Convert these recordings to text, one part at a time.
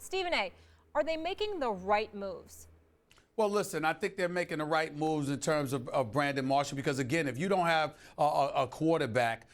Stephen A., are they making the right moves? Well, listen, I think they're making the right moves in terms of Brandon Marshall because, again, if you don't have a quarterback,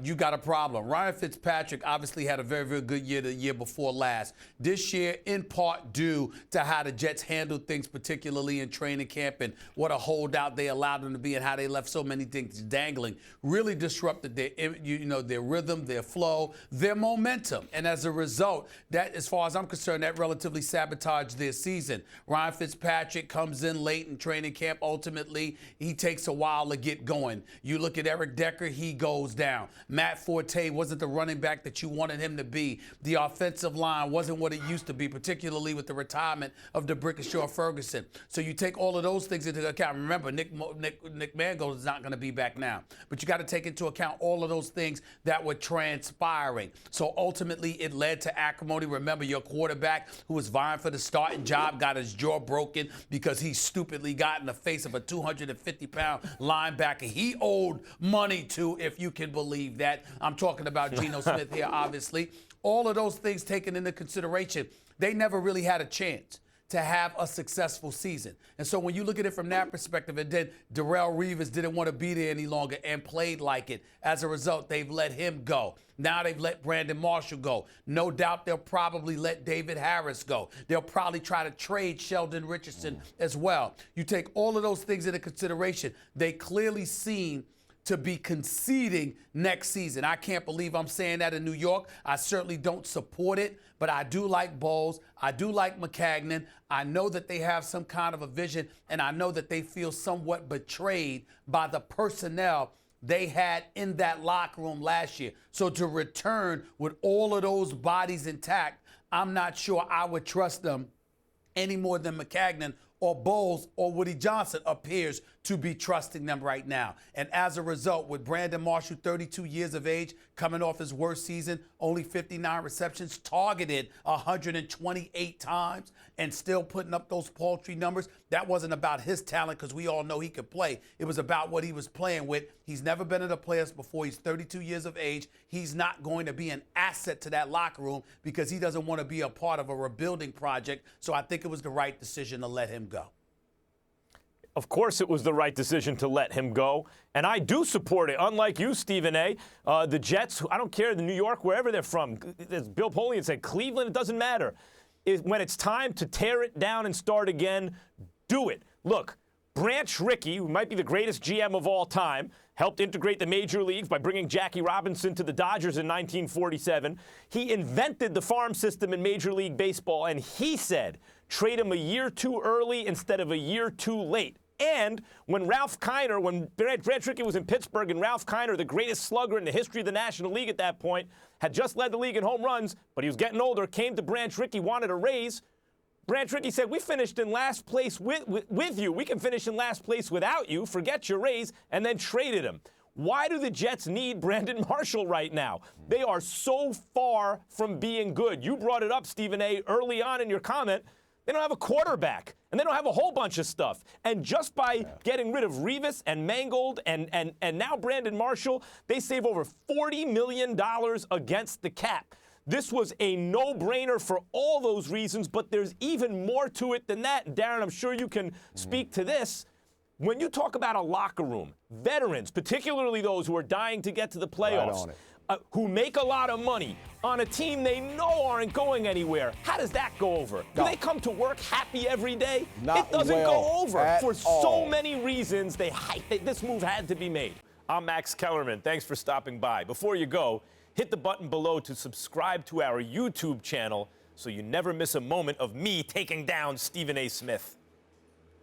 you got a problem. Ryan Fitzpatrick obviously had a very, very good year the year before last. This year, in part due to how the Jets handled things, particularly in training camp and what a holdout they allowed them to be and how they left so many things dangling, really disrupted their rhythm, their flow, their momentum. And as a result, that, as far as I'm concerned, that relatively sabotaged their season. Ryan Fitzpatrick comes in late in training camp. Ultimately, he takes a while to get going. You look at Eric Decker, he goes down. Matt Forte wasn't the running back that you wanted him to be. The offensive line wasn't what it used to be, particularly with the retirement of DeBrickashaw Ferguson. So you take all of those things into account. Remember, Nick Mangold is not going to be back now. But you got to take into account all of those things that were transpiring. So ultimately, it led to acrimony. Remember, your quarterback who was vying for the starting job got his jaw broken because he stupidly got in the face of a 250-pound linebacker he owed money to, if you can believe that. I'm talking about Geno Smith here, obviously. All of those things taken into consideration, they never really had a chance to have a successful season. And so when you look at it from that perspective, and then Darrelle Revis didn't want to be there any longer and played like it. As a result, they've let him go. Now they've let Brandon Marshall go. No doubt they'll probably let David Harris go. They'll probably try to trade Sheldon Richardson as well. You take all of those things into consideration, they clearly seem to be conceding next season. I can't believe I'm saying that in New York. I certainly don't support it, but I do like Bowles. I do like Maccagnan. I know that they have some kind of a vision, and I know that they feel somewhat betrayed by the personnel they had in that locker room last year. So to return with all of those bodies intact, I'm not sure I would trust them any more than Maccagnan or Bowles or Woody Johnson appears to be trusting them right now. And as a result, with Brandon Marshall, 32 years of age, coming off his worst season, only 59 receptions, targeted 128 times, and still putting up those paltry numbers, that wasn't about his talent because we all know he could play. It was about what he was playing with. He's never been in the playoffs before. He's 32 years of age. He's not going to be an asset to that locker room because he doesn't want to be a part of a rebuilding project. So I think it was the right decision to let him go. Of course it was the right decision to let him go, and I do support it. Unlike you, Stephen A., the Jets, I don't care, the New York, wherever they're from, as Bill Polian said, Cleveland, it doesn't matter. When it's time to tear it down and start again, do it. Look, Branch Rickey, who might be the greatest GM of all time, helped integrate the major leagues by bringing Jackie Robinson to the Dodgers in 1947. He invented the farm system in Major League Baseball, and he said, trade him a year too early instead of a year too late. And when when Branch Rickey was in Pittsburgh and Ralph Kiner, the greatest slugger in the history of the National League at that point, had just led the league in home runs, but he was getting older, came to Branch Rickey, wanted a raise. Branch Rickey said, we finished in last place with you. We can finish in last place without you. Forget your raise, and then traded him. Why do the Jets need Brandon Marshall right now? They are so far from being good. You brought it up, Stephen A., early on in your comment. They don't have a quarterback, and they don't have a whole bunch of stuff. And just by getting rid of Revis and Mangold and now Brandon Marshall, they save over $40 million against the cap. This was a no-brainer for all those reasons, but there's even more to it than that. And Darren, I'm sure you can speak to this. When you talk about a locker room, veterans, particularly those who are dying to get to the playoffs, who make a lot of money on a team they know aren't going anywhere, how does that go over? Do they come to work happy every day? It doesn't go over. For so many reasons, this move had to be made. I'm Max Kellerman. Thanks for stopping by. Before you go, hit the button below to subscribe to our YouTube channel so you never miss a moment of me taking down Stephen A. Smith.